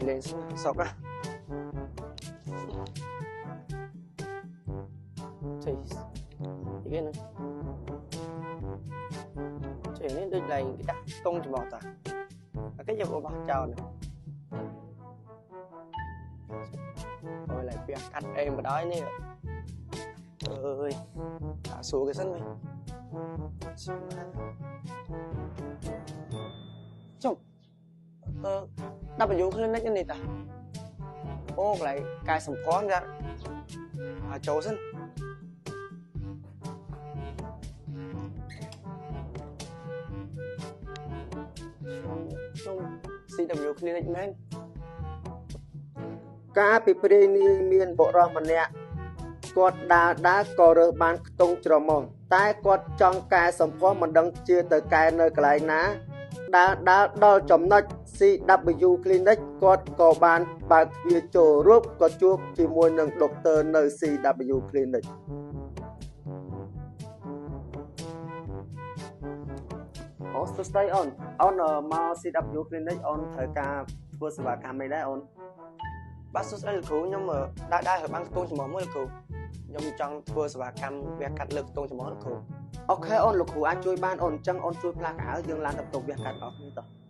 lên sọc á thì cái này thì nóដូចឡើងគេដាក់កង់ច្បោះតាគេយកបោះចោលអូយឡើងពីកាត់អេមបណ្ដោយនេះអើយដាក់សួរគេសិនវិញចុះW Clinicនេះតាអូកន្លែងកាយសម្គាល់ចាចូលសិនCW Clinic មែនការពីព្រេងនេះមានបុរសម្នាក់គាត់ដើរក៏រើសបានខ្ទង់ច្រមុះតែគាត់ចង់កែសម្ផស្សមិនដឹងជាទៅកែនៅកន្លែងណាដើរដល់ចំណុច CW Clinic គាត់ក៏បានបើកទ្វារចូលរួបក៏ជួបជាមួយនឹងដុកទ័រនៅ CW Clinic អូសួស្ដីអូនមក CW Clinic អូនត្រូវការធ្វើសេវាកម្មអីដែរអូនបាទសួស្ដីលោកគ្រូខ្ញុំដើរឲ្យបានខ្ទង់ច្រមុះមួយលោកគ្រូខ្ញុំចង់ធ្វើសេវាកម្មវះកាត់លើកខ្ទង់ច្រមុះលោកគ្រូអូខេអូនលោកគ្រូអាចជួយបានអូនអញ្ចឹងអូនជួយផ្លាស់កៅអៅយើងឡើងទៅផ្ទះវះកាត់អស់គ្នាតោះ